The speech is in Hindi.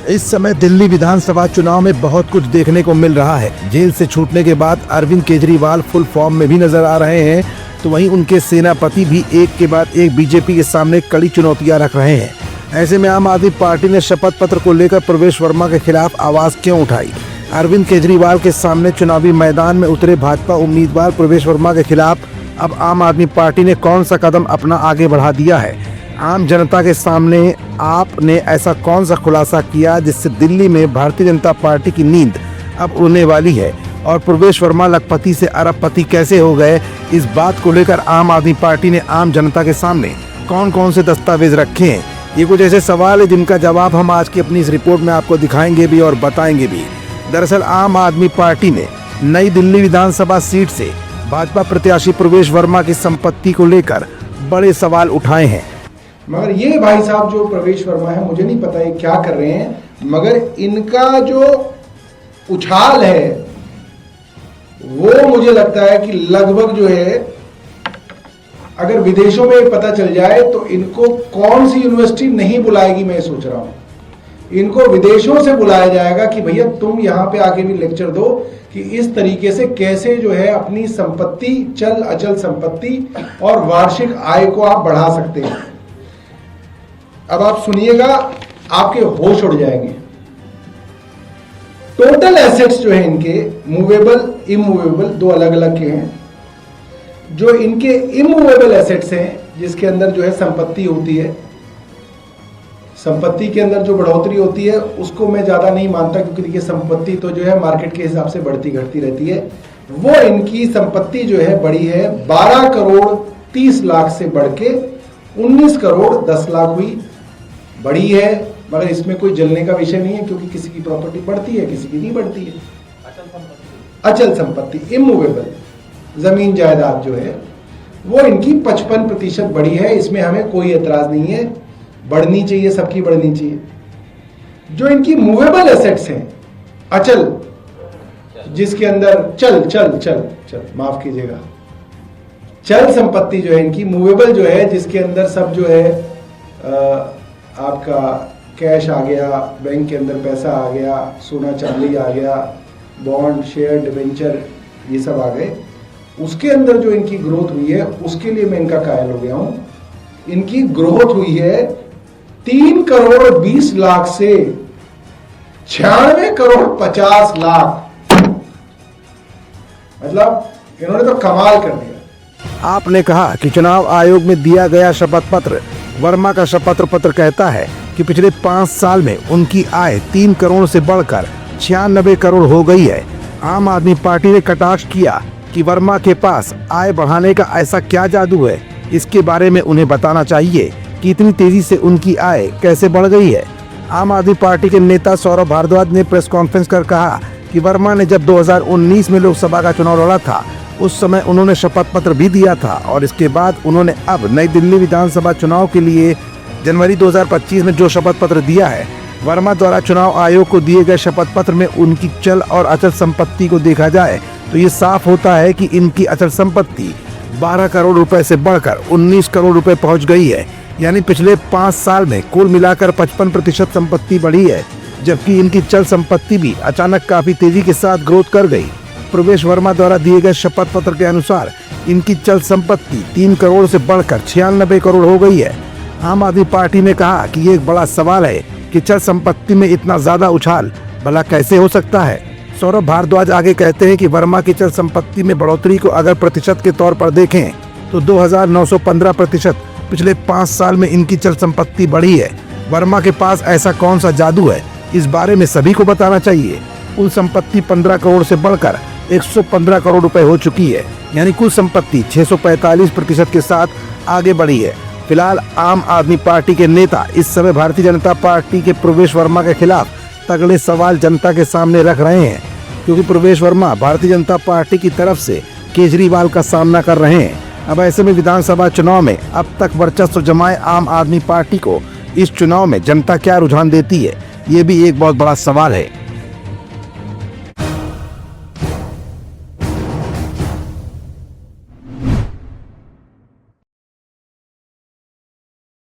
इस समय दिल्ली विधानसभा चुनाव में बहुत कुछ देखने को मिल रहा है। जेल से छूटने के बाद अरविंद केजरीवाल फुल फॉर्म में भी नजर आ रहे हैं, तो वहीं उनके सेनापति भी एक के बाद एक बीजेपी के सामने कड़ी चुनौतियां रख रहे हैं। ऐसे में आम आदमी पार्टी ने शपथ पत्र को लेकर प्रवेश वर्मा के खिलाफ आवाज क्यों उठाई? अरविंद केजरीवाल के सामने चुनावी मैदान में उतरे भाजपा उम्मीदवार प्रवेश वर्मा के खिलाफ अब आम आदमी पार्टी ने कौन सा कदम अपना आगे बढ़ा दिया है? आम जनता के सामने आपने ऐसा कौन सा खुलासा किया जिससे दिल्ली में भारतीय जनता पार्टी की नींद अब उड़ने वाली है? और प्रवेश वर्मा लखपति से अरबपति कैसे हो गए? इस बात को लेकर आम आदमी पार्टी ने आम जनता के सामने कौन कौन से दस्तावेज रखे हैं? ये कुछ ऐसे सवाल है जिनका जवाब हम आज की अपनी इस रिपोर्ट में आपको दिखाएंगे भी और बताएंगे भी। दरअसल आम आदमी पार्टी ने नई दिल्ली विधानसभा सीट से भाजपा प्रत्याशी प्रवेश वर्मा की संपत्ति को लेकर बड़े सवाल उठाए हैं। मगर ये भाई साहब जो प्रवेश वर्मा है, मुझे नहीं पता ये क्या कर रहे हैं, मगर इनका जो उछाल है वो मुझे लगता है कि लगभग जो है, अगर विदेशों में पता चल जाए तो इनको कौन सी यूनिवर्सिटी नहीं बुलाएगी। मैं सोच रहा हूं इनको विदेशों से बुलाया जाएगा कि भैया तुम यहां पे आके भी लेक्चर दो कि इस तरीके से कैसे जो है अपनी संपत्ति, चल अचल संपत्ति और वार्षिक आय को आप बढ़ा सकते हैं। अब आप सुनिएगा, आपके होश उड़ जाएंगे। टोटल एसेट्स जो है इनके, मूवेबल इमूवेबल, दो अलग अलग के हैं। जो इनके इमूवेबल एसेट्स हैं, जिसके अंदर जो है संपत्ति होती है, संपत्ति के अंदर जो बढ़ोतरी होती है उसको मैं ज्यादा नहीं मानता, क्योंकि देखिए संपत्ति तो जो है मार्केट के हिसाब से बढ़ती घटती रहती है। वो इनकी संपत्ति जो है बढ़ी है 12 करोड़ 30 लाख से बढ़ के 19 करोड़ 10 लाख हुई, बढ़ी है। मगर इसमें कोई जलने का विषय नहीं है, क्योंकि किसी की प्रॉपर्टी बढ़ती है, किसी की नहीं बढ़ती है। अचल संपत्ति इमूवेबल जमीन जायदाद जो है वो इनकी 55% बढ़ी है। इसमें हमें कोई एतराज नहीं है, बढ़नी चाहिए, सबकी बढ़नी चाहिए। जो इनकी मूवेबल एसेट्स हैं, अचल, जिसके अंदर चल चल चल चल माफ कीजिएगा, चल संपत्ति जो है इनकी मूवेबल जो है, जिसके अंदर सब जो है आपका कैश आ गया, बैंक के अंदर पैसा आ गया, सोना चांदी आ गया, बॉन्ड, शेयर, डिवेंचर, ये सब आ गए। उसके अंदर जो इनकी ग्रोथ हुई है उसके लिए मैं इनका कायल हो गया हूं। इनकी ग्रोथ हुई है 3 करोड़ 20 लाख से 96 करोड़ 50 लाख। मतलब इन्होंने तो कमाल कर दिया। आपने कहा कि चुनाव आयोग में दिया गया शपथ पत्र, वर्मा का शपथ पत्र कहता है कि पिछले 5 साल में उनकी आय 3 करोड़ से बढ़कर 96 करोड़ हो गई है। आम आदमी पार्टी ने कटाक्ष किया कि वर्मा के पास आय बढ़ाने का ऐसा क्या जादू है, इसके बारे में उन्हें बताना चाहिए कि इतनी तेजी से उनकी आय कैसे बढ़ गई है। आम आदमी पार्टी के नेता सौरभ भारद्वाज ने प्रेस कॉन्फ्रेंस कर कहा कि वर्मा ने जब 2019 में लोकसभा का चुनाव लड़ा था, उस समय उन्होंने शपथ पत्र भी दिया था, और इसके बाद उन्होंने अब नई दिल्ली विधानसभा चुनाव के लिए जनवरी 2025 में जो शपथ पत्र दिया है। वर्मा द्वारा चुनाव आयोग को दिए गए शपथ पत्र में उनकी चल और अचल संपत्ति को देखा जाए तो ये साफ होता है कि इनकी अचल संपत्ति 12 करोड़ रुपए से बढ़कर 19 करोड़ रुपए पहुंच गई है। यानी पिछले 5 साल में कुल मिलाकर 55% संपत्ति बढ़ी है, जबकि इनकी चल संपत्ति भी अचानक काफी तेजी के साथ ग्रोथ कर गई। प्रवेश वर्मा द्वारा दिए गए शपथ पत्र के अनुसार इनकी चल संपत्ति 3 करोड़ से बढ़कर 96 करोड़ हो गई है। आम आदमी पार्टी ने कहा कि ये एक बड़ा सवाल है कि चल संपत्ति में इतना ज्यादा उछाल भला कैसे हो सकता है। सौरभ भारद्वाज आगे कहते हैं कि वर्मा की चल संपत्ति में बढ़ोतरी को अगर प्रतिशत के तौर पर देखें तो 2915% पिछले 5 साल में इनकी चल संपत्ति बढ़ी है। वर्मा के पास ऐसा कौन सा जादू है, इस बारे में सभी को बताना चाहिए। कुल संपत्ति 15 करोड़ से बढ़कर 115 करोड़ रुपए हो चुकी है, यानी कुल संपत्ति 645% के साथ आगे बढ़ी है। फिलहाल आम आदमी पार्टी के नेता इस समय भारतीय जनता पार्टी के प्रवेश वर्मा के खिलाफ तगड़े सवाल जनता के सामने रख रहे हैं, क्योंकि प्रवेश वर्मा भारतीय जनता पार्टी की तरफ से केजरीवाल का सामना कर रहे हैं। अब ऐसे में विधानसभा चुनाव में अब तक वर्चस्व जमाए आम आदमी पार्टी को इस चुनाव में जनता क्या रुझान देती है, ये भी एक बहुत बड़ा सवाल है।